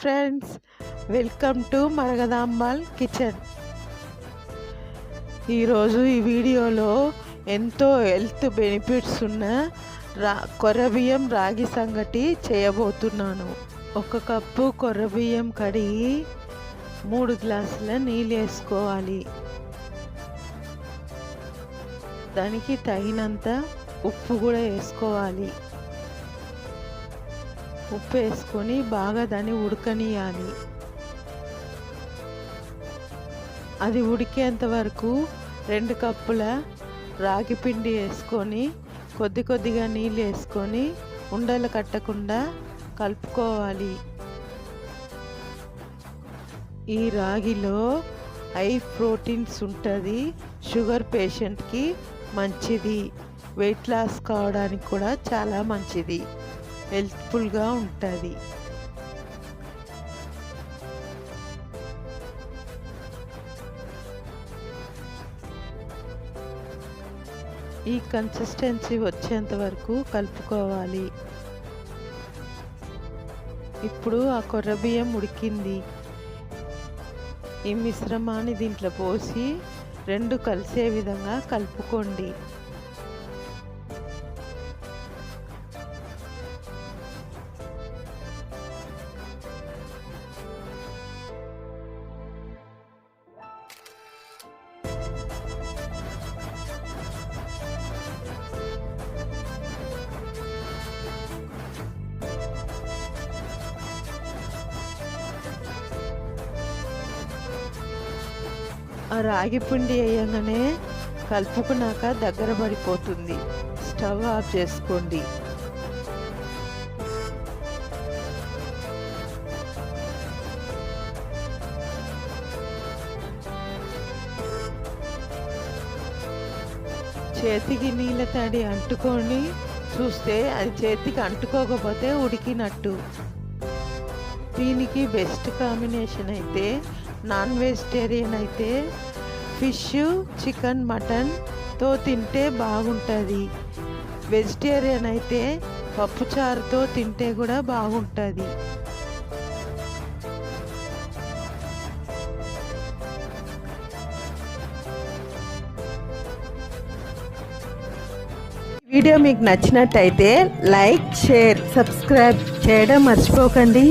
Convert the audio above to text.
Friends, welcome to Maragadambal kitchen. ఈరోజు ఈ వీడియోలో ఎంతో హెల్త్ బెనిఫిట్స్ ఉన్న కొర్ర బియ్యం రాగి సంగటి చేయబోతున్నాను. 1 కప్పు కొర్ర బియ్యం కడిగి 3 గ్లాసుల నీళ్ళు వేసుకోవాలి. దానికి తగినంత ఉప్పు కూడా వేసుకోవాలి. ఉప్పు వేసుకొని బాగా దాన్ని ఉడకనియాలి. అది ఉడికేంత వరకు 2 కప్పుల రాగి పిండి వేసుకొని కొద్దిగా నీళ్ళు వేసుకొని ఉండలు కట్టకుండా కలుపుకోవాలి. ఈ రాగిలో హై ప్రోటీన్స్ ఉంటుంది. షుగర్ పేషెంట్కి మంచిది. వెయిట్ లాస్ కావడానికి కూడా చాలా మంచిది. హెల్త్ఫుల్గా ఉంటుంది. ఈ కన్సిస్టెన్సీ వచ్చేంత వరకు కలుపుకోవాలి. ఇప్పుడు ఆ కొర్ర బియ్యం ఉడికింది. ఈ మిశ్రమాన్ని దీంట్లో పోసి 2 కలిసే విధంగా కలుపుకోండి. ఆ రాగి పిండి వేయగానే కలుపుకున్నాక దగ్గర పడిపోతుంది. స్టవ్ ఆఫ్ చేసుకోండి. చేతికి నీళ్ళ తడి అంటుకొని చూస్తే అది చేతికి అంటుకోకపోతే ఉడికినట్టు. దీనికి బెస్ట్ కాంబినేషన్ అయితే నాన్ వెజిటేరియన్ అయితే ఫిష్, చికెన్, మటన్తో తింటే బాగుంటుంది. వెజిటేరియన్ అయితే పప్పుచారుతో తింటే కూడా బాగుంటుంది. వీడియో మీకు నచ్చినట్టయితే లైక్, షేర్, సబ్స్క్రైబ్ చేయడం మర్చిపోకండి.